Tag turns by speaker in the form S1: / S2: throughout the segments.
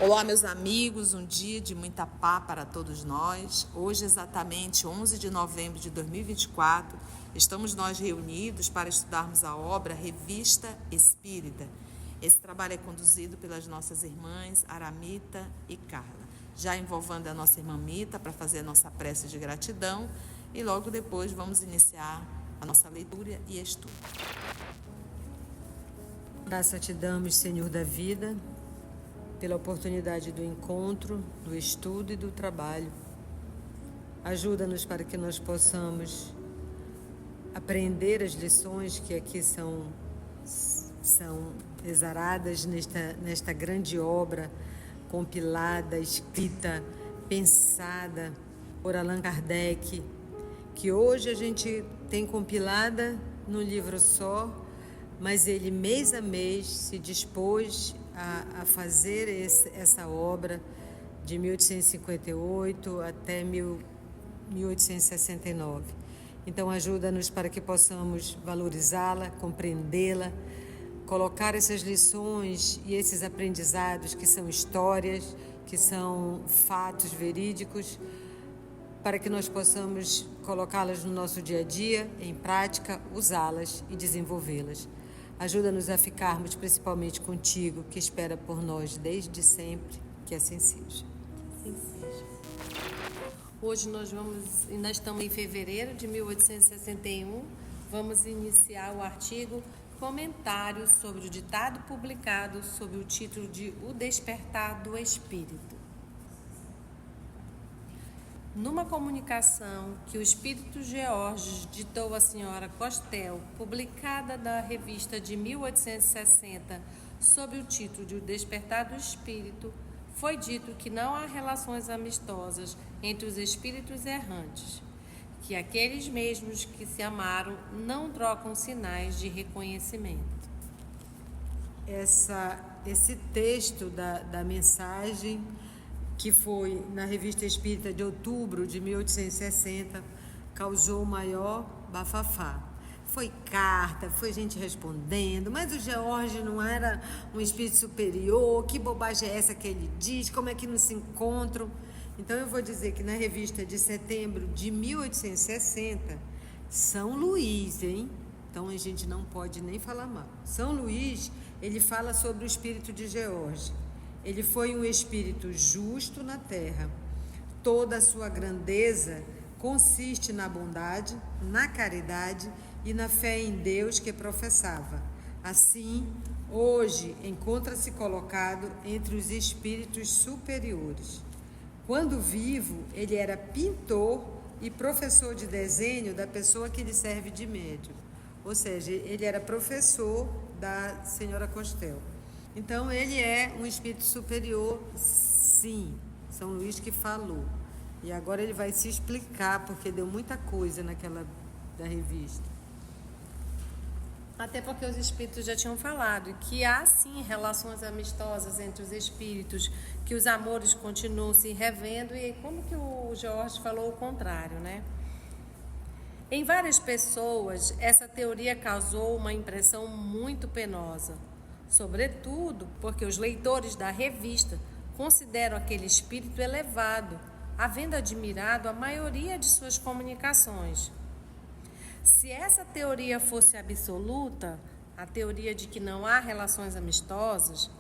S1: Olá, meus amigos, um dia de muita paz para todos nós. Hoje, exatamente 11 de novembro de 2024, estamos nós reunidos para estudarmos a obra Revista Espírita. Esse trabalho é conduzido pelas nossas irmãs Aramita e Carla, já envolvendo a nossa irmã Mita para fazer a nossa prece de gratidão e logo depois vamos iniciar a nossa leitura e estudo.
S2: Graça te damos, Senhor da vida, pela oportunidade do encontro, do estudo e do trabalho. Ajuda-nos para que nós possamos aprender as lições que aqui são exaradas nesta grande obra, compilada, escrita, pensada por Allan Kardec, que hoje a gente tem compilada num livro só, mas ele mês a mês se dispôs a fazer essa obra de 1858 até 1869. Então ajuda-nos para que possamos valorizá-la, compreendê-la, colocar essas lições e esses aprendizados que são histórias, que são fatos verídicos, para que nós possamos colocá-las no nosso dia a dia, em prática, usá-las e desenvolvê-las. Ajuda-nos a ficarmos principalmente contigo, que espera por nós desde sempre, que assim seja.
S3: Assim seja. Hoje nós estamos em fevereiro de 1861, vamos iniciar o artigo Comentários sobre o ditado publicado sob o título de O Despertar do Espírito. Numa comunicação que o Espírito Georges ditou à senhora Costel, publicada na revista de 1860, sob o título de O Despertar do Espírito, foi dito que não há relações amistosas entre os espíritos errantes, que aqueles mesmos que se amaram não trocam sinais de reconhecimento.
S2: Esse texto da mensagem, que foi na Revista Espírita de outubro de 1860, causou o maior bafafá. Foi carta, foi gente respondendo, mas o George não era um espírito superior, que bobagem é essa que ele diz, como é que não se encontram? Então eu vou dizer que na revista de setembro de 1860, São Luís, então a gente não pode nem falar mal. São Luís, ele fala sobre o espírito de George. Ele foi um espírito justo na terra. Toda a sua grandeza consiste na bondade, na caridade e na fé em Deus que professava. Assim, hoje encontra-se colocado entre os espíritos superiores. Quando vivo, ele era pintor e professor de desenho da pessoa que lhe serve de médium. Ou seja, ele era professor da senhora Costel. Então, ele é um espírito superior, sim, São Luís que falou. E agora ele vai se explicar, porque deu muita coisa naquela da revista.
S3: Até porque os espíritos já tinham falado que há, sim, relações amistosas entre os espíritos, que os amores continuam se revendo, e como que o Jorge falou o contrário, né? Em várias pessoas, essa teoria causou uma impressão muito penosa, sobretudo porque os leitores da revista consideram aquele espírito elevado, havendo admirado a maioria de suas comunicações. Se essa teoria fosse absoluta, a teoria de que não há relações amistosas,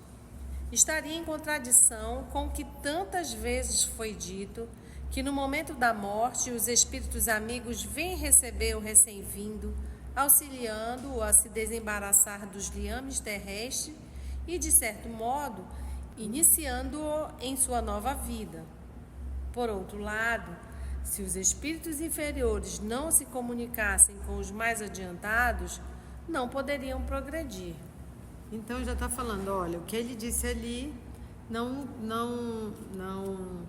S3: estaria em contradição com o que tantas vezes foi dito, que no momento da morte os espíritos amigos vêm receber o recém-vindo, auxiliando-o a se desembaraçar dos liames terrestres e, de certo modo, iniciando-o em sua nova vida. Por outro lado, se os espíritos inferiores não se comunicassem com os mais adiantados, não poderiam progredir.
S2: Então já está falando, olha, o que ele disse ali não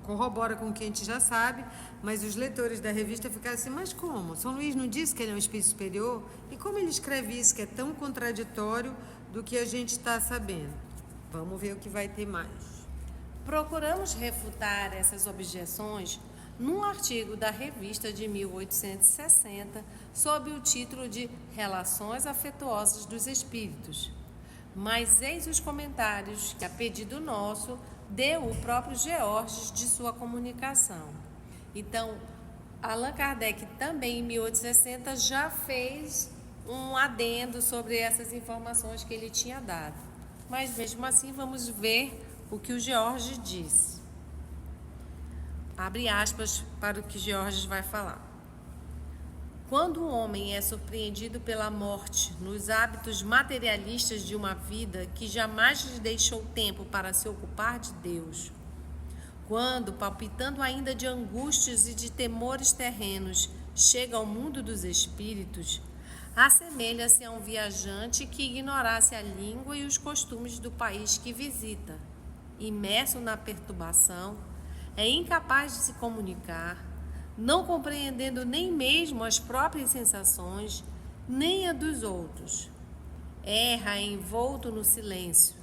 S2: corrobora com o que a gente já sabe, mas os leitores da revista ficaram assim, mas como? São Luís não disse que ele é um espírito superior? E como ele escreve isso, que é tão contraditório do que a gente está sabendo? Vamos ver o que vai ter mais.
S3: Procuramos refutar essas objeções num artigo da revista de 1860, sob o título de Relações Afetuosas dos Espíritos. Mas eis os comentários que, a pedido nosso, deu o próprio Georges de sua comunicação. Então, Allan Kardec também, em 1860, já fez um adendo sobre essas informações que ele tinha dado. Mas, mesmo assim, vamos ver o que o Georges diz. Abre aspas para o que Georges vai falar. Quando o homem é surpreendido pela morte nos hábitos materialistas de uma vida que jamais lhe deixou tempo para se ocupar de Deus, quando, palpitando ainda de angústias e de temores terrenos, chega ao mundo dos espíritos, assemelha-se a um viajante que ignorasse a língua e os costumes do país que visita. Imerso na perturbação, é incapaz de se comunicar, não compreendendo nem mesmo as próprias sensações, nem a dos outros. Erra envolto no silêncio.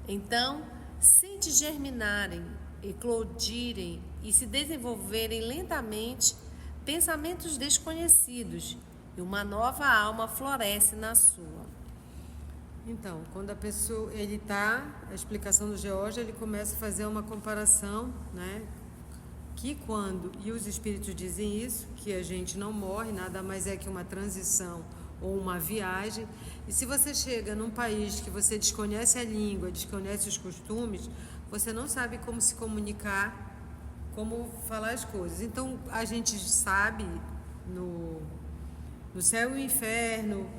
S3: Então, sente germinarem, eclodirem e se desenvolverem lentamente pensamentos desconhecidos, e uma nova alma floresce na sua.
S2: Então, quando a pessoa, a explicação do George, ele começa a fazer uma comparação, né? Que quando, e os espíritos dizem isso, que a gente não morre, nada mais é que uma transição ou uma viagem. E se você chega num país que você desconhece a língua, desconhece os costumes, você não sabe como se comunicar, como falar as coisas. Então, a gente sabe no Céu e o Inferno,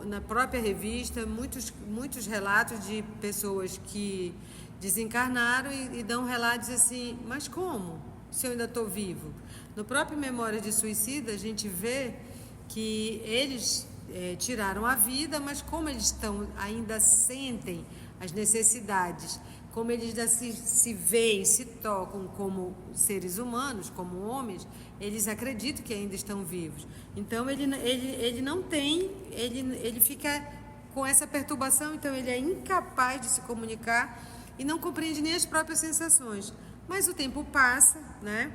S2: na própria revista, muitos relatos de pessoas que desencarnaram e dão relatos assim, mas como? Se eu ainda estou vivo? No próprio Memória de Suicida, a gente vê que eles tiraram a vida, mas como eles ainda sentem as necessidades, como eles ainda se veem, se tocam como seres humanos, como homens, eles acreditam que ainda estão vivos. Então, ele não tem, ele fica com essa perturbação, então ele é incapaz de se comunicar e não compreende nem as próprias sensações. Mas o tempo passa, né?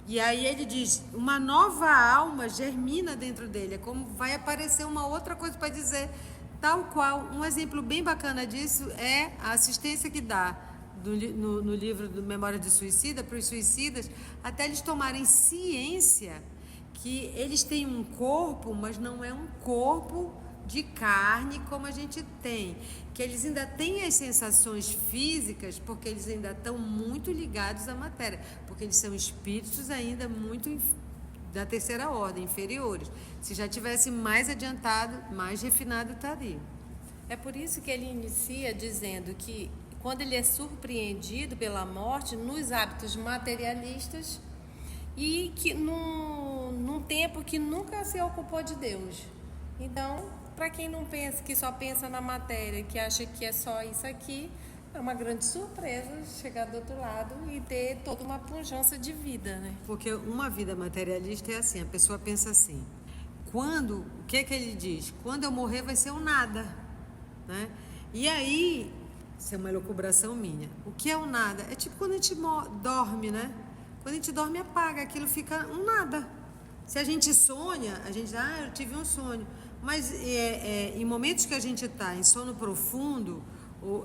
S2: E aí ele diz, uma nova alma germina dentro dele, é como vai aparecer uma outra coisa para dizer, tal qual. Um exemplo bem bacana disso é a assistência que dá no livro do Memória de Suicida, para os suicidas, até eles tomarem ciência que eles têm um corpo, mas não é um corpo de carne como a gente tem, que eles ainda têm as sensações físicas, porque eles ainda estão muito ligados à matéria, porque eles são espíritos ainda muito da terceira ordem, inferiores. Se já tivesse mais adiantado, mais refinado estaria.
S3: É por isso que ele inicia dizendo que quando ele é surpreendido pela morte nos hábitos materialistas e que num tempo que nunca se ocupou de Deus. Então, para quem não pensa, que só pensa na matéria, que acha que é só isso aqui, é uma grande surpresa chegar do outro lado e ter toda uma pujança de vida, né?
S2: Porque uma vida materialista é assim, a pessoa pensa assim, o que ele diz? Quando eu morrer vai ser um nada, né? E aí, isso é uma elucubração minha, o que é o nada? É tipo quando a gente dorme, né? Quando a gente dorme, apaga, aquilo fica um nada. Se a gente sonha, a gente diz, eu tive um sonho. Mas em momentos que a gente está em sono profundo,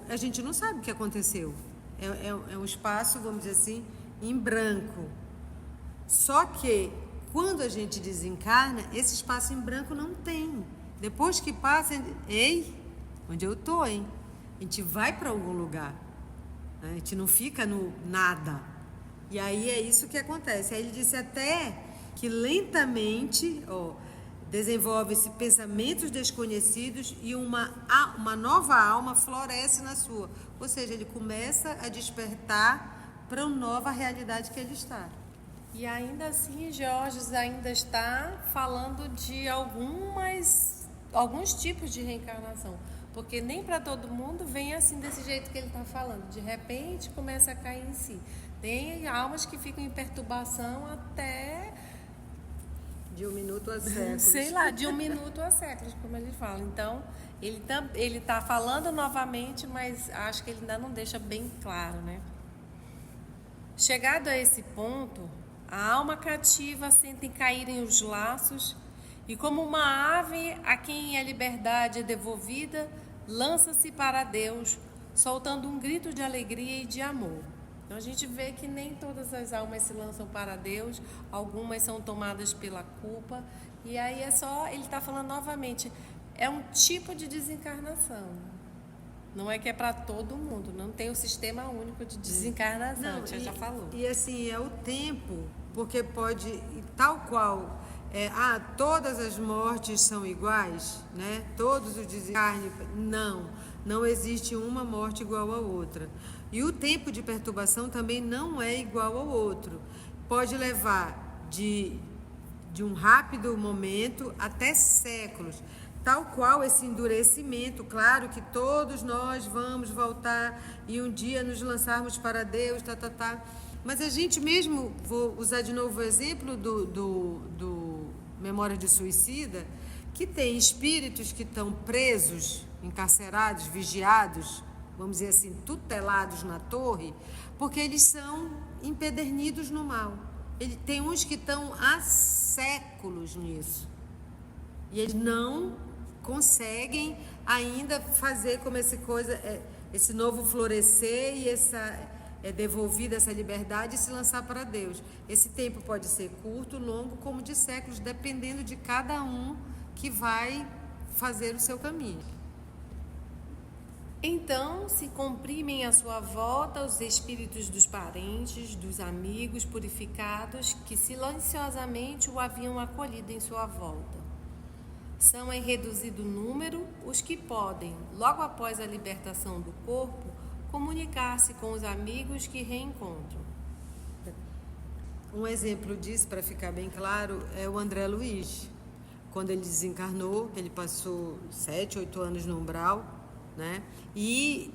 S2: a gente não sabe o que aconteceu. É um espaço, vamos dizer assim, em branco. Só que, quando a gente desencarna, esse espaço em branco não tem. Depois que passa, onde eu estou, hein? A gente vai para algum lugar. Né? A gente não fica no nada. E aí é isso que acontece. Aí ele disse até que lentamente, desenvolve-se pensamentos desconhecidos e uma nova alma floresce na sua. Ou seja, ele começa a despertar para uma nova realidade que ele está.
S3: E ainda assim, Georges ainda está falando de alguns tipos de reencarnação. Porque nem para todo mundo vem assim desse jeito que ele está falando. De repente começa a cair em si. Tem almas que ficam em perturbação até...
S2: De 1 minuto a séculos.
S3: Sei lá, de 1 minuto a séculos, como ele fala. Então, ele está falando novamente, mas acho que ele ainda não deixa bem claro, né? Chegado a esse ponto, a alma cativa sente caírem os laços e, como uma ave a quem a liberdade é devolvida, lança-se para Deus, soltando um grito de alegria e de amor. Então a gente vê que nem todas as almas se lançam para Deus, algumas são tomadas pela culpa, e aí ele está falando novamente, é um tipo de desencarnação. Não é que é para todo mundo, não tem o sistema único de desencarnação, a tia já falou.
S2: E assim, é o tempo, porque pode, tal qual, todas as mortes são iguais, né? Todos os desencarnes, não existe uma morte igual a outra. E o tempo de perturbação também não é igual ao outro. Pode levar de um rápido momento até séculos. Tal qual esse endurecimento, claro que todos nós vamos voltar e um dia nos lançarmos para Deus, Mas a gente mesmo, vou usar de novo o exemplo do Memória de Suicida, que tem espíritos que estão presos, encarcerados, vigiados, vamos dizer assim, tutelados na torre, porque eles são empedernidos no mal. Tem uns que estão há séculos nisso. E eles não conseguem ainda fazer como esse novo florescer e devolvida essa liberdade e se lançar para Deus. Esse tempo pode ser curto, longo, como de séculos, dependendo de cada um que vai fazer o seu caminho.
S3: Então se comprimem à sua volta os espíritos dos parentes, dos amigos purificados que silenciosamente o haviam acolhido em sua volta. São em reduzido número os que podem, logo após a libertação do corpo, comunicar-se com os amigos que reencontram.
S2: Um exemplo disso, para ficar bem claro, é o André Luiz. Quando ele desencarnou, ele passou 7, 8 anos no umbral, né? E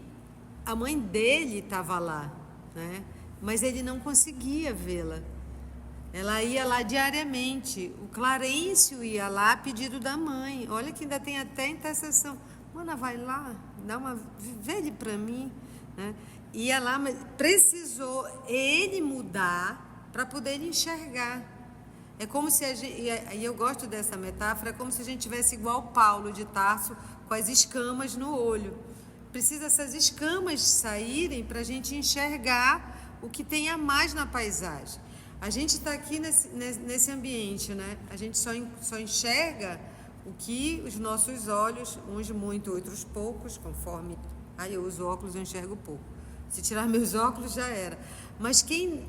S2: a mãe dele estava lá, né? Mas ele não conseguia vê-la. Ela ia lá diariamente. O Clarencio ia lá a pedido da mãe. Olha que ainda tem até intercessão. Mana, vai lá, vê ele para mim, né? Ia lá, mas precisou ele mudar para poder enxergar. É como se e eu gosto dessa metáfora, é como se a gente tivesse igual Paulo de Tarso, com as escamas no olho. Precisa essas escamas saírem para a gente enxergar o que tem a mais na paisagem. A gente está aqui nesse ambiente, né? A gente só enxerga o que os nossos olhos, uns muito, outros poucos, conforme... eu uso óculos, eu enxergo pouco. Se tirar meus óculos, já era. Mas quem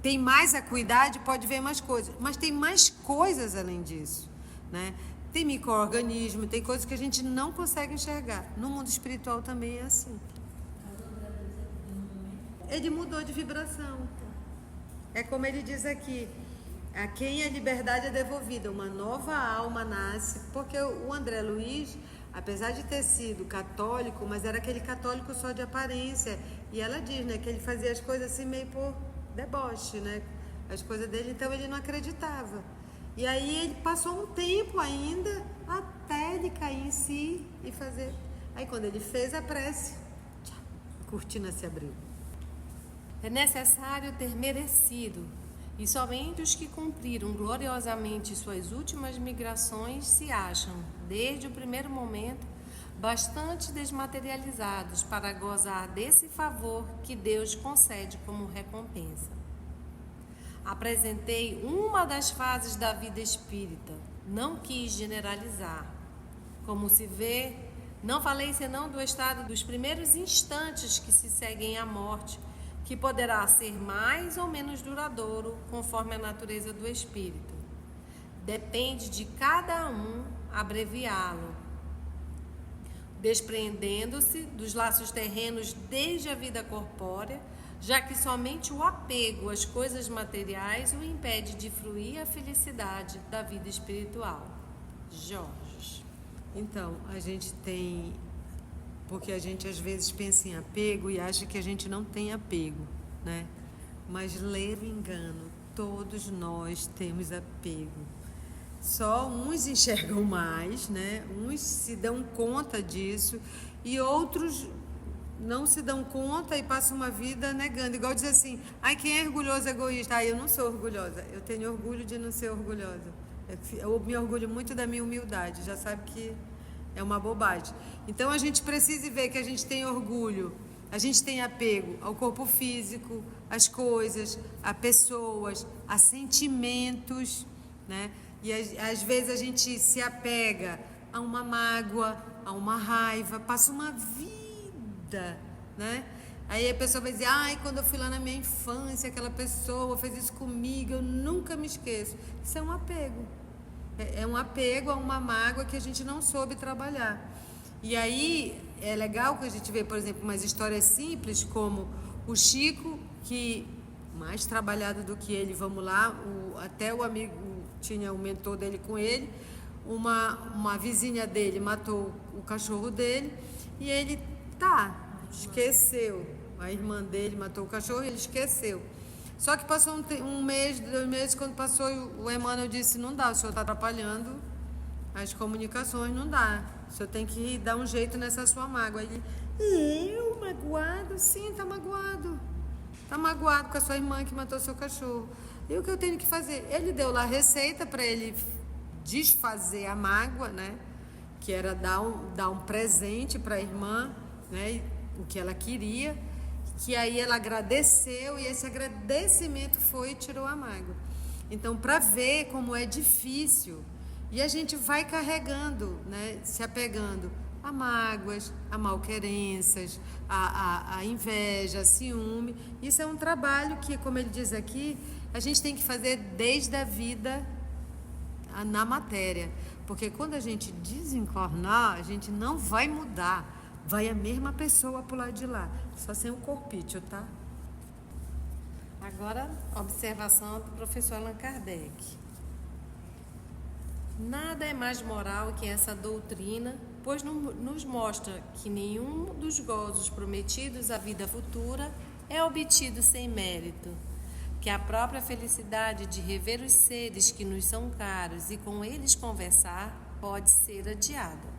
S2: tem mais acuidade pode ver mais coisas. Mas tem mais coisas além disso, né? Tem micro-organismo, tem coisas que a gente não consegue enxergar. No mundo espiritual também é assim. Ele mudou de vibração. É como ele diz aqui, a quem a liberdade é devolvida, uma nova alma nasce, porque o André Luiz, apesar de ter sido católico, mas era aquele católico só de aparência, e ela diz, né, que ele fazia as coisas assim meio por deboche, né, as coisas dele, então ele não acreditava. E aí ele passou um tempo ainda até ele cair em si e fazer. Aí quando ele fez a prece, a cortina se abriu.
S3: É necessário ter merecido, e somente os que cumpriram gloriosamente suas últimas migrações se acham, desde o primeiro momento, bastante desmaterializados para gozar desse favor que Deus concede como recompensa. Apresentei uma das fases da vida espírita, não quis generalizar. Como se vê, não falei senão do estado dos primeiros instantes que se seguem à morte, que poderá ser mais ou menos duradouro conforme a natureza do espírito. Depende de cada um abreviá-lo, despreendendo-se dos laços terrenos desde a vida corpórea, já que somente o apego às coisas materiais o impede de fruir a felicidade da vida espiritual. Jorge.
S2: Então, a gente tem... Porque a gente às vezes pensa em apego e acha que a gente não tem apego, né? Mas levo engano, todos nós temos apego. Só uns enxergam mais, né? Uns se dão conta disso e outros não se dão conta e passam uma vida negando. Igual dizer assim, ai, quem é orgulhoso é egoísta. Ai, eu não sou orgulhosa. Eu tenho orgulho de não ser orgulhosa. Eu me orgulho muito da minha humildade. Já sabe que é uma bobagem. Então a gente precisa ver que a gente tem orgulho, a gente tem apego ao corpo físico, às coisas, a pessoas, a sentimentos, né? E às vezes a gente se apega a uma mágoa, a uma raiva, passa uma vida, né? Aí a pessoa vai dizer, ai, quando eu fui lá na minha infância, aquela pessoa fez isso comigo, eu nunca me esqueço. Isso é um apego. É um apego a uma mágoa que a gente não soube trabalhar. E aí é legal que a gente vê, por exemplo, umas histórias simples como o Chico, que mais trabalhado do que ele, vamos lá, até o amigo tinha um mentor dele com ele, uma vizinha dele matou o cachorro dele e ele esqueceu. A irmã dele matou o cachorro e ele esqueceu. Só que passou um mês, 2 meses, quando passou, o Emmanuel disse, não dá, o senhor está atrapalhando as comunicações, não dá. O senhor tem que dar um jeito nessa sua mágoa. Ele, eu magoado? Sim, está magoado. Está magoado com a sua irmã que matou seu cachorro. E o que eu tenho que fazer? Ele deu lá a receita para ele desfazer a mágoa, né? Que era dar um presente para a irmã, né? O que ela queria. Que aí ela agradeceu e esse agradecimento foi e tirou a mágoa. Então, para ver como é difícil, e a gente vai carregando, né, se apegando a mágoas, a malquerenças, a inveja, a ciúme. Isso é um trabalho que, como ele diz aqui, a gente tem que fazer desde a vida na matéria. Porque quando a gente desencarnar, a gente não vai mudar. Vai a mesma pessoa pro lado de lá, só sem o corpício, tá?
S3: Agora, observação do professor Allan Kardec. Nada é mais moral que essa doutrina, pois nos mostra que nenhum dos gozos prometidos à vida futura é obtido sem mérito, que a própria felicidade de rever os seres que nos são caros e com eles conversar pode ser adiada.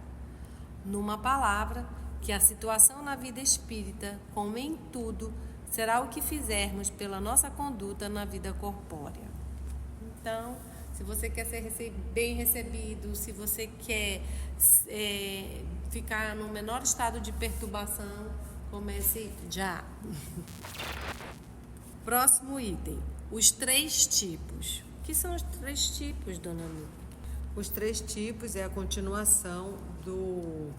S3: Numa palavra, que a situação na vida espírita, como em tudo, será o que fizermos pela nossa conduta na vida corpórea. Então, se você quer ser bem recebido, se você quer ficar no menor estado de perturbação, comece já. Próximo item, os 3 tipos. O que são os 3 tipos, dona Nilda?
S2: Os 3 tipos é a continuação do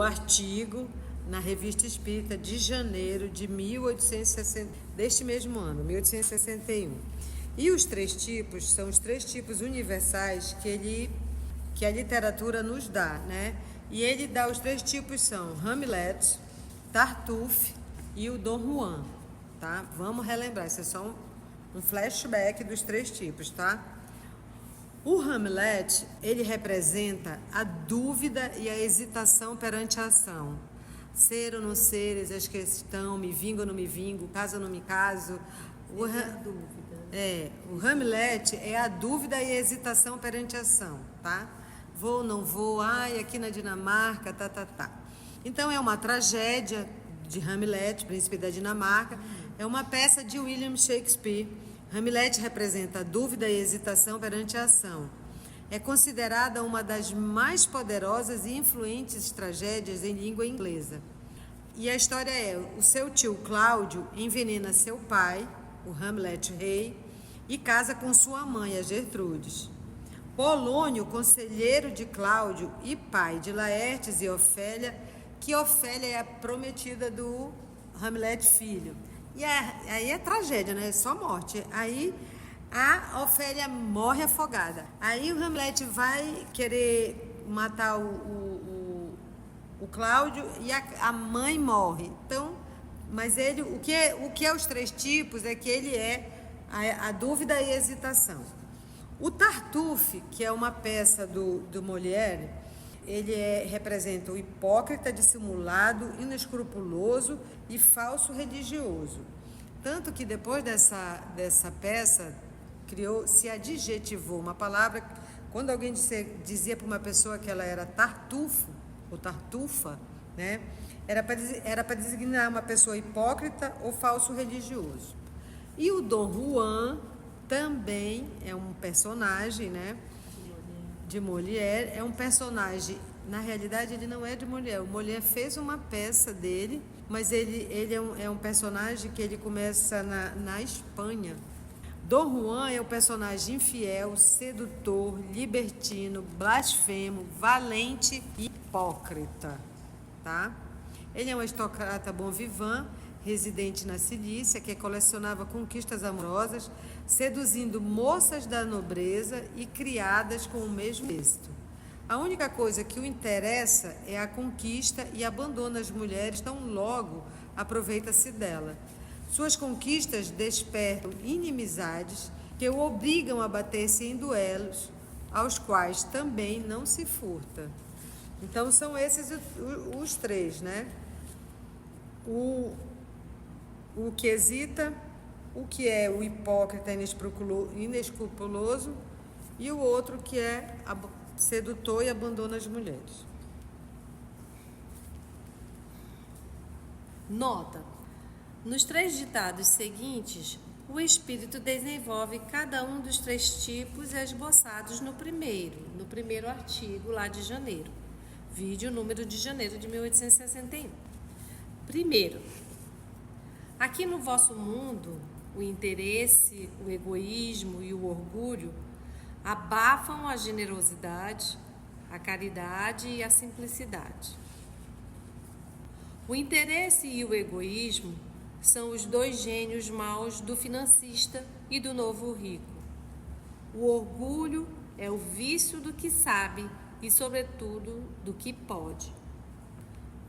S2: artigo na Revista Espírita de janeiro de 1860, deste mesmo ano, 1861. E os 3 tipos são os 3 tipos universais que a literatura nos dá, né? E ele dá os 3 tipos são Hamlet, Tartuffe e o Dom Juan, tá? Vamos relembrar, isso é só um flashback dos 3 tipos, tá? O Hamlet, ele representa a dúvida e a hesitação perante a ação. Ser ou não ser, as questões, me vingo ou não me vingo, caso ou não me caso. O Hamlet é a dúvida e a hesitação perante a ação, tá? Vou ou não vou, ai, aqui na Dinamarca, tá. Então, é uma tragédia de Hamlet, príncipe da Dinamarca, é uma peça de William Shakespeare. Hamlet representa a dúvida e hesitação perante a ação. É considerada uma das mais poderosas e influentes tragédias em língua inglesa. E a história é: o seu tio Cláudio envenena seu pai, o Hamlet rei, e casa com sua mãe, a Gertrudes. Polônio, conselheiro de Cláudio e pai de Laertes e Ofélia, que Ofélia é a prometida do Hamlet filho. E aí é tragédia, né? É só morte. Aí a Ofélia morre afogada. Aí o Hamlet vai querer matar o Cláudio e a mãe morre. Então, mas ele, o que é os 3 tipos é que ele é a dúvida e a hesitação. O Tartuffe, que é uma peça do Molière, ele representa o hipócrita, dissimulado, inescrupuloso e falso religioso. Tanto que depois dessa peça, se adjetivou uma palavra. Quando alguém dizia para uma pessoa que ela era tartufo ou tartufa, né, era para designar uma pessoa hipócrita ou falso religioso. E o Dom Juan também é um personagem, né? De Molière. É um personagem, na realidade ele não é de Molière. O Molière fez uma peça dele, mas ele é um personagem que ele começa na Espanha. Dom Juan é um personagem infiel, sedutor, libertino, blasfemo, valente e hipócrita, tá? Ele é um aristocrata bom vivant, residente na Cilícia, que colecionava conquistas amorosas, seduzindo moças da nobreza e criadas com o mesmo êxito. A única coisa que o interessa é a conquista e abandona as mulheres tão logo aproveita-se dela. Suas conquistas despertam inimizades que o obrigam a bater-se em duelos, aos quais também não se furta. Então são esses os três, né? O que hesita, o que é o hipócrita inescrupuloso e o outro que é sedutor e abandona as mulheres.
S3: Nota: nos 3 ditados seguintes, o espírito desenvolve cada um dos 3 tipos esboçados no primeiro artigo lá de janeiro. Vide o número de janeiro de 1861. Primeiro, aqui no vosso mundo, o interesse, o egoísmo e o orgulho abafam a generosidade, a caridade e a simplicidade. O interesse e o egoísmo são os 2 gênios maus do financista e do novo rico. O orgulho é o vício do que sabe e, sobretudo, do que pode.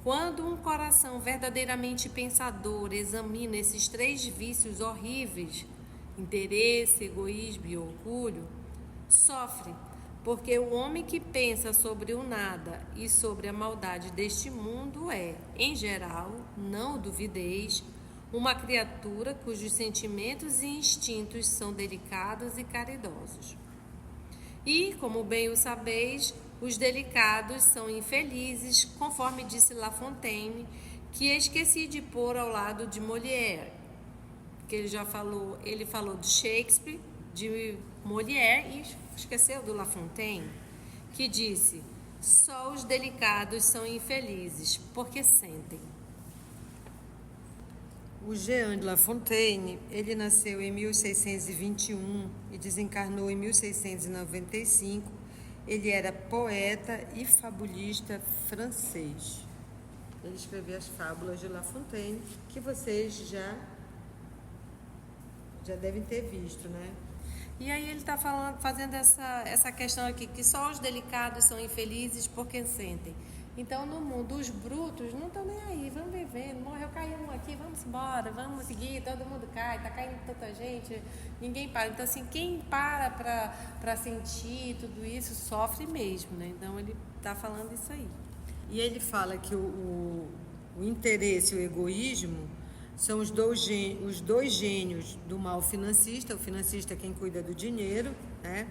S3: Quando um coração verdadeiramente pensador examina esses 3 vícios horríveis, interesse, egoísmo e orgulho, sofre, porque o homem que pensa sobre o nada e sobre a maldade deste mundo é, em geral, não duvideis, uma criatura cujos sentimentos e instintos são delicados e caridosos. E, como bem o sabeis, os delicados são infelizes, conforme disse La Fontaine, que esqueci de pôr ao lado de Molière, que ele falou de Shakespeare, de Molière e esqueceu do La Fontaine, que disse: só os delicados são infelizes, porque sentem.
S2: O Jean de La Fontaine, ele nasceu em 1621 e desencarnou em 1695. Ele era poeta e fabulista francês. Ele escreveu as fábulas de La Fontaine, que vocês já devem ter visto, né?
S3: E aí ele está fazendo essa questão aqui, que só os delicados são infelizes porque sentem. Então, no mundo, os brutos não estão nem aí, vamos vivendo, morreu, caiu um aqui, vamos embora, vamos seguir, todo mundo cai, está caindo tanta gente, ninguém para. Então, assim, quem para sentir tudo isso, sofre mesmo, né? Então, ele está falando isso aí.
S2: E ele fala que o interesse e o egoísmo são os dois gênios do mal financista. O financista é quem cuida do dinheiro, né?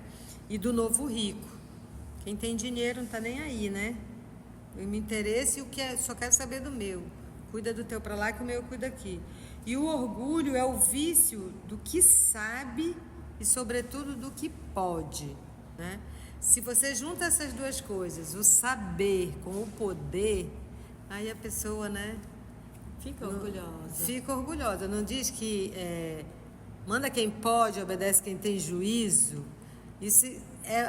S2: E do novo rico. Quem tem dinheiro não está nem aí, né? Eu me interesso e só quero saber do meu. Cuida do teu para lá que o meu cuida aqui. E o orgulho é o vício do que sabe e, sobretudo, do que pode, né? Se você junta essas 2 coisas, o saber com o poder, aí a pessoa, né?
S3: Fica orgulhosa.
S2: Fica orgulhosa. Não diz que manda quem pode, obedece quem tem juízo.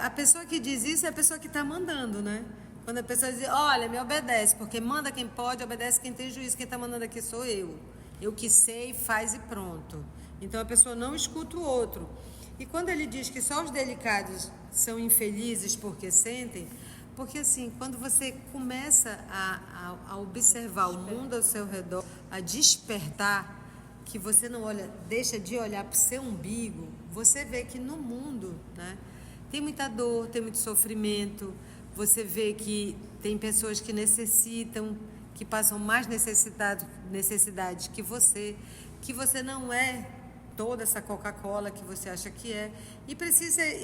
S2: A pessoa que diz isso é a pessoa que está mandando, né? Quando a pessoa diz, olha, me obedece, porque manda quem pode, obedece quem tem juízo. Quem está mandando aqui sou eu. Eu que sei, faz e pronto. Então a pessoa não escuta o outro. E quando ele diz que só os delicados são infelizes porque sentem, porque assim, quando você começa a observar o mundo ao seu redor, a despertar, que você não deixa de olhar para o seu umbigo, você vê que no mundo, né, tem muita dor, tem muito sofrimento. Você vê que tem pessoas que necessitam, que passam mais necessidades que você não é toda essa Coca-Cola que você acha que é. E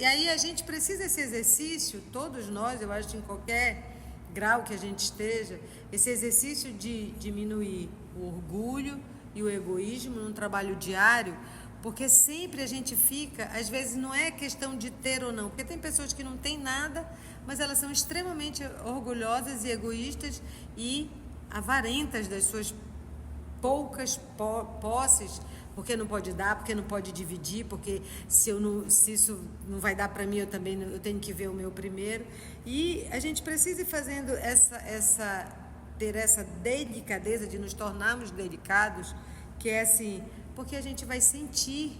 S2: aí a gente precisa esse exercício, todos nós, eu acho, em qualquer grau que a gente esteja, esse exercício de diminuir o orgulho e o egoísmo num trabalho diário, porque sempre a gente fica, às vezes não é questão de ter ou não, porque tem pessoas que não têm nada, mas elas são extremamente orgulhosas e egoístas e avarentas das suas poucas posses, porque não pode dar, porque não pode dividir, porque se isso não vai dar para mim, eu tenho que ver o meu primeiro. E a gente precisa ir fazendo ter essa delicadeza de nos tornarmos delicados, que é assim, porque a gente vai sentir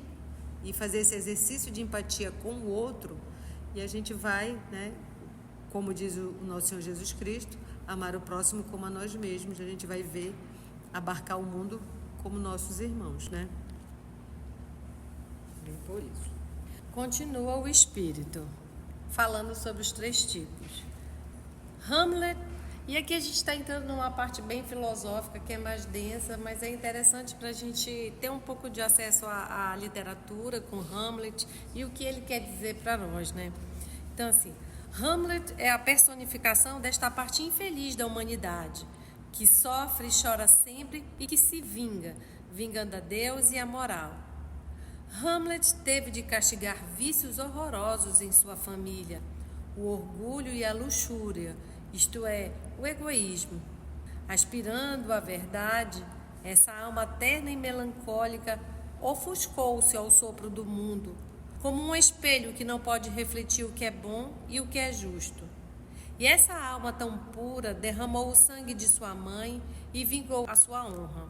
S2: e fazer esse exercício de empatia com o outro, e a gente vai, né, como diz o nosso Senhor Jesus Cristo, amar o próximo como a nós mesmos. A gente vai ver, abarcar o mundo como nossos irmãos, né? Bem por isso.
S3: Continua o espírito, falando sobre os 3 tipos. Hamlet, e aqui a gente está entrando numa parte bem filosófica, que é mais densa, mas é interessante para a gente ter um pouco de acesso à literatura com Hamlet e o que ele quer dizer para nós, né? Então, assim, Hamlet é a personificação desta parte infeliz da humanidade, que sofre e chora sempre e que se vinga, vingando a Deus e a moral. Hamlet teve de castigar vícios horrorosos em sua família, o orgulho e a luxúria, isto é, o egoísmo. Aspirando à verdade, essa alma terna e melancólica ofuscou-se ao sopro do mundo, como um espelho que não pode refletir o que é bom e o que é justo. E essa alma tão pura derramou o sangue de sua mãe e vingou a sua honra.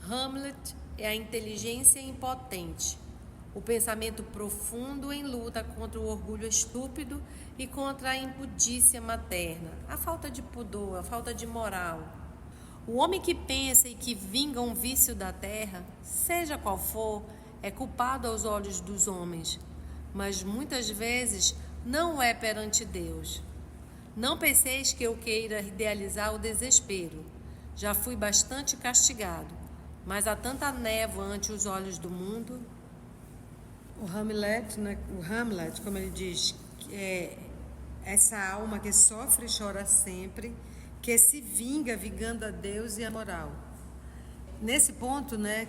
S3: Hamlet é a inteligência impotente, o pensamento profundo em luta contra o orgulho estúpido e contra a impudícia materna, a falta de pudor, a falta de moral. O homem que pensa e que vinga um vício da terra, seja qual for, é culpado aos olhos dos homens, mas muitas vezes não é perante Deus. Não penseis que eu queira idealizar o desespero. Já fui bastante castigado, mas há tanta névoa ante os olhos do mundo.
S2: O Hamlet, como ele diz, é essa alma que sofre e chora sempre, que se vinga, vingando a Deus e a moral. Nesse ponto, né,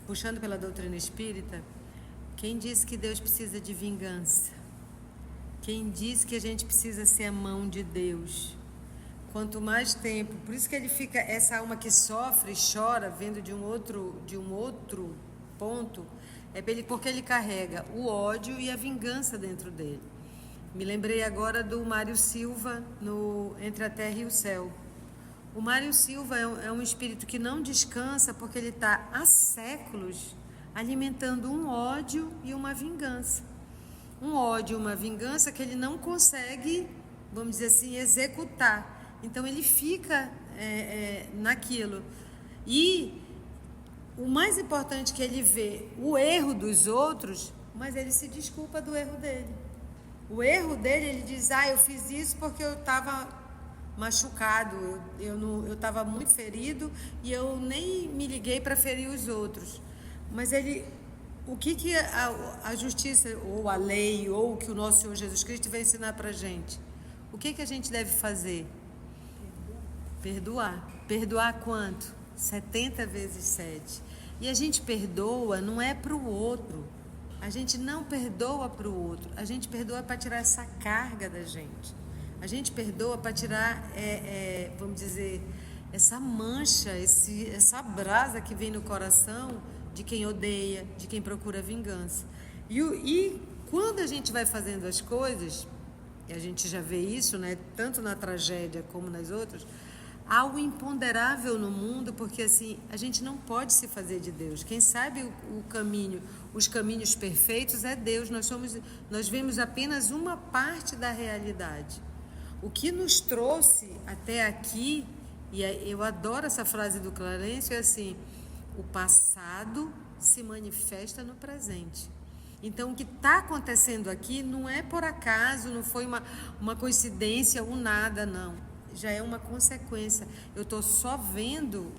S2: puxando pela doutrina espírita, quem diz que Deus precisa de vingança? Quem diz que a gente precisa ser a mão de Deus? Quanto mais tempo, por isso que ele fica, essa alma que sofre e chora, vendo de um outro ponto, porque ele carrega o ódio e a vingança dentro dele. Me lembrei agora do Mário Silva, no Entre a Terra e o Céu. O Mário Silva é um espírito que não descansa, porque ele está há séculos alimentando um ódio e uma vingança. Um ódio e uma vingança que ele não consegue, vamos dizer assim, executar. Então ele fica naquilo. E o mais importante é que ele vê o erro dos outros, mas ele se desculpa do erro dele. O erro dele, ele diz, eu fiz isso porque eu estava machucado, eu estava muito ferido e eu nem me liguei para ferir os outros. Mas o que a justiça, ou a lei, ou o que o nosso Senhor Jesus Cristo vai ensinar para a gente? O que a gente deve fazer? Perdoar. Perdoar quanto? 70 vezes 7. E a gente perdoa não é para o outro. A gente não perdoa para o outro. A gente perdoa para tirar essa carga da gente. A gente perdoa para tirar, vamos dizer, essa mancha, essa brasa que vem no coração de quem odeia, de quem procura vingança. E quando a gente vai fazendo as coisas, e a gente já vê isso, né, tanto na tragédia como nas outras, há o imponderável no mundo, porque assim, a gente não pode se fazer de Deus. Quem sabe o caminho, os caminhos perfeitos é Deus. Nós vemos apenas uma parte da realidade. O que nos trouxe até aqui, e eu adoro essa frase do Clarencio, é assim: o passado se manifesta no presente. Então, o que está acontecendo aqui não é por acaso, não foi uma coincidência ou nada, não. Já é uma consequência. Eu estou só vendo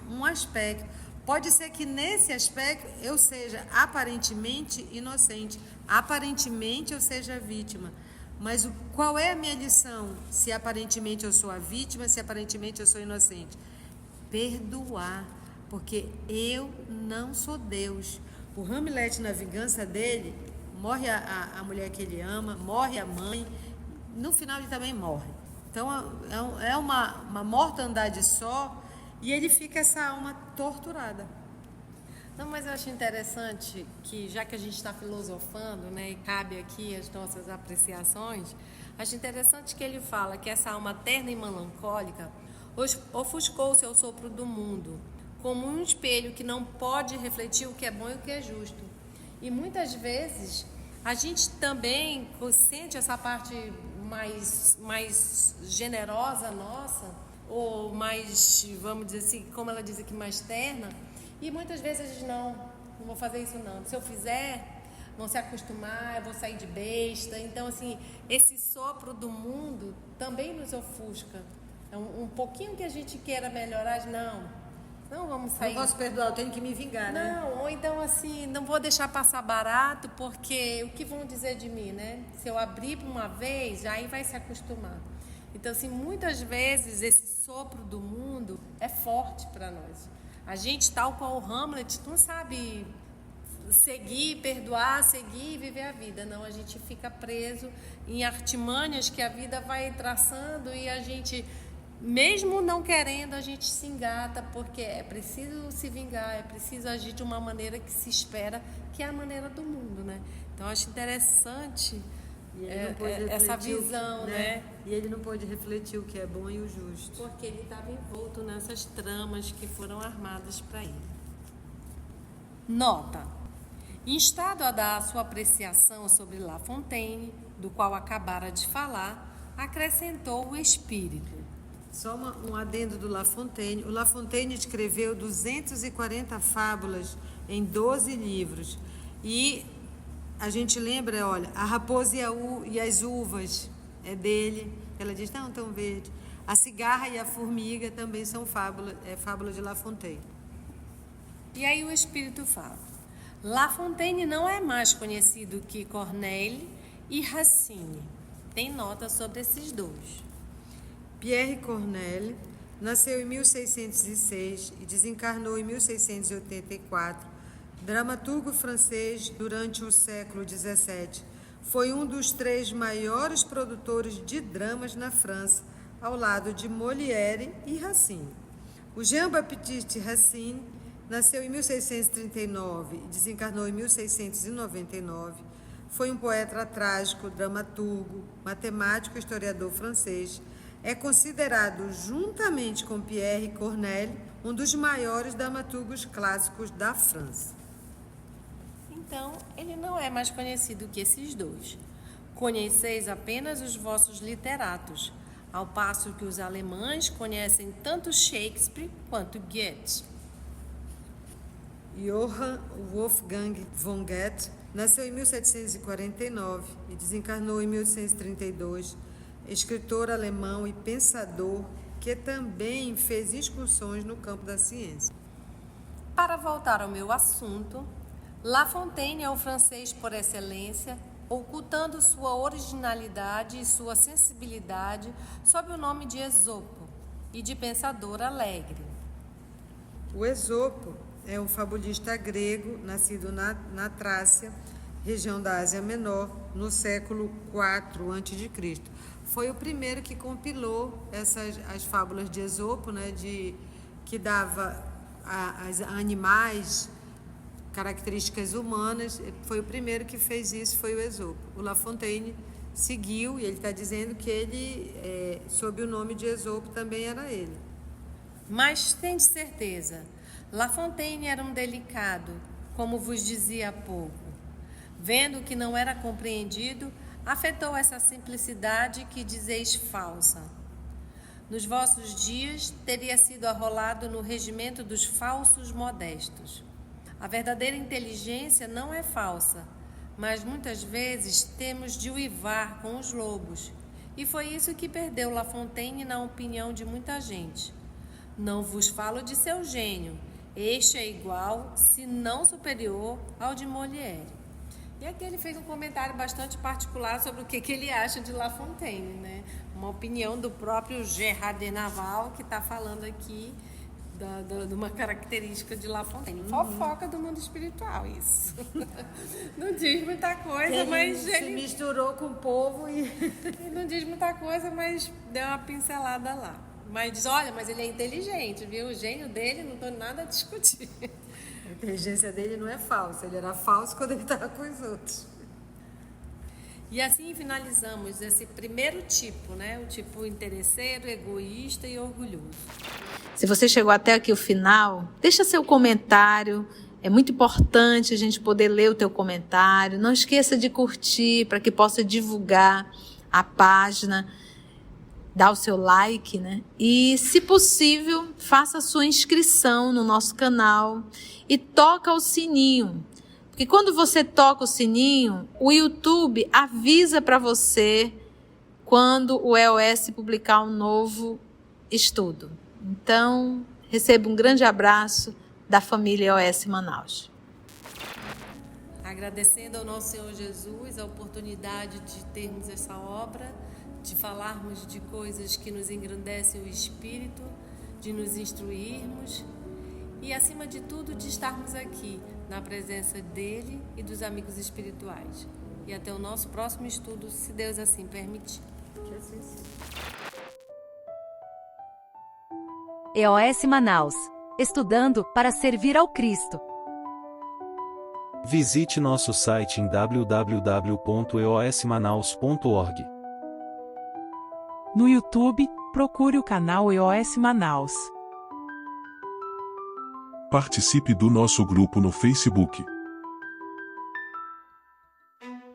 S2: um aspecto. Pode ser que nesse aspecto eu seja aparentemente inocente, aparentemente eu seja vítima, Mas qual é a minha lição? Se aparentemente eu sou a vítima, se aparentemente eu sou inocente. Perdoar, porque eu não sou Deus. O Hamlet, na vingança dele, morre a mulher que ele ama, morre a mãe, no final ele também morre. Então é uma mortandade só, e ele fica essa alma torturada.
S3: Não, mas eu acho interessante que, já que a gente está filosofando, né, e cabe aqui as nossas apreciações, acho interessante que ele fala que essa alma terna e melancólica ofuscou o seu sopro do mundo, como um espelho que não pode refletir o que é bom e o que é justo. E muitas vezes a gente também sente essa parte mais generosa nossa, ou mais, vamos dizer assim, como ela diz aqui, mais terna. E muitas vezes a gente não vou fazer isso não. Se eu fizer, vão se acostumar, eu vou sair de besta. Então, assim, esse sopro do mundo também nos ofusca. Um pouquinho que a gente queira melhorar, não vamos sair.
S2: Não posso perdoar, eu tenho que me vingar, né?
S3: Não, ou então assim, não vou deixar passar barato, porque o que vão dizer de mim, né? Se eu abrir uma vez, aí vai se acostumar. Então, assim, muitas vezes esse sopro do mundo é forte para nós. A gente, tal qual o Hamlet, não sabe seguir, perdoar, seguir e viver a vida. Não, a gente fica preso em artimanhas que a vida vai traçando e a gente, mesmo não querendo, a gente se engata, porque é preciso se vingar, é preciso agir de uma maneira que se espera, que é a maneira do mundo, né? Então, eu acho interessante essa visão, né?
S2: E ele não pôde refletir o que é bom e o justo.
S3: Porque ele estava envolto nessas tramas que foram armadas para ele. Nota: instado a dar a sua apreciação sobre La Fontaine, do qual acabara de falar, acrescentou o espírito.
S2: Só um adendo do La Fontaine. O La Fontaine escreveu 240 fábulas em 12 livros. E a gente lembra, olha, A Raposa e as Uvas é dele. Ela diz, não, tão verde. A Cigarra e a Formiga também são fábula de La Fontaine.
S3: E aí o espírito fala: La Fontaine não é mais conhecido que Corneille e Racine. Tem nota sobre esses dois.
S2: Pierre Corneille nasceu em 1606 e desencarnou em 1684. Dramaturgo francês durante o século XVII, foi um dos 3 maiores produtores de dramas na França, ao lado de Molière e Racine. O Jean-Baptiste Racine nasceu em 1639 e desencarnou em 1699. Foi um poeta trágico, dramaturgo, matemático e historiador francês. É considerado, juntamente com Pierre Corneille, um dos maiores dramaturgos clássicos da França.
S3: Então, ele não é mais conhecido que esses dois. Conheceis apenas os vossos literatos, ao passo que os alemães conhecem tanto Shakespeare quanto Goethe.
S2: Johann Wolfgang von Goethe nasceu em 1749 e desencarnou em 1832, escritor alemão e pensador que também fez excursões no campo da ciência.
S3: Para voltar ao meu assunto, La Fontaine é o francês por excelência, ocultando sua originalidade e sua sensibilidade sob o nome de Esopo e de pensador alegre.
S2: O Esopo é um fabulista grego, nascido na Trácia, região da Ásia Menor, no século IV a.C. Foi o primeiro que compilou as fábulas de Esopo, né, que dava a animais características humanas. Foi o primeiro que fez isso, foi o Esopo. O La Fontaine seguiu, e ele está dizendo que ele, sob o nome de Esopo, também era ele.
S3: Mas tende certeza, La Fontaine era um delicado, como vos dizia há pouco. Vendo que não era compreendido, afetou essa simplicidade que dizeis falsa. Nos vossos dias teria sido arrolado no regimento dos falsos modestos. A verdadeira inteligência não é falsa, mas muitas vezes temos de uivar com os lobos. E foi isso que perdeu La Fontaine na opinião de muita gente. Não vos falo de seu gênio, este é igual, se não superior, ao de Molière. E aqui ele fez um comentário bastante particular sobre o que ele acha de La Fontaine, né? Uma opinião do próprio Gerard de Nerval, que está falando aqui de uma característica de La Fontaine. Fofoca do mundo espiritual, isso. Não diz muita coisa, mas
S2: ele se misturou com o povo e...
S3: Ele não diz muita coisa, mas deu uma pincelada lá. Mas diz, olha, mas ele é inteligente, viu? O gênio dele, não estou nada a discutir.
S2: A inteligência dele não é falsa, ele era falso quando ele estava com os outros.
S3: E assim finalizamos esse primeiro tipo, né? O tipo interesseiro, egoísta e orgulhoso.
S1: Se você chegou até aqui o final, deixa seu comentário. É muito importante a gente poder ler o teu comentário. Não esqueça de curtir para que possa divulgar a página. Dá o seu like, né? E, se possível, faça a sua inscrição no nosso canal e toca o sininho. Porque quando você toca o sininho, o YouTube avisa para você quando o EOS publicar um novo estudo. Então, receba um grande abraço da família EOS Manaus.
S3: Agradecendo ao nosso Senhor Jesus a oportunidade de termos essa obra, de falarmos de coisas que nos engrandecem o espírito, de nos instruirmos e, acima de tudo, de estarmos aqui na presença dele e dos amigos espirituais. E até o nosso próximo estudo, se Deus assim permitir. Que assim seja.
S4: EOS Manaus. Estudando para servir ao Cristo.
S5: Visite nosso site em www.eosmanaus.org.
S6: No YouTube, procure o canal EOS Manaus.
S7: Participe do nosso grupo no Facebook.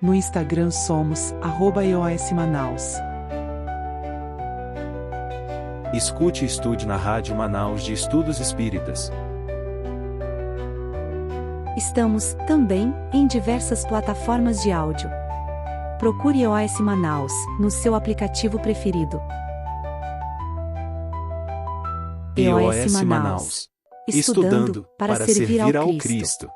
S6: No Instagram somos @EOS Manaus.
S5: Escute e estude na Rádio Manaus de Estudos Espíritas.
S4: Estamos, também, em diversas plataformas de áudio. Procure EOS Manaus, no seu aplicativo preferido.
S5: EOS Manaus. Estudando para servir ao Cristo.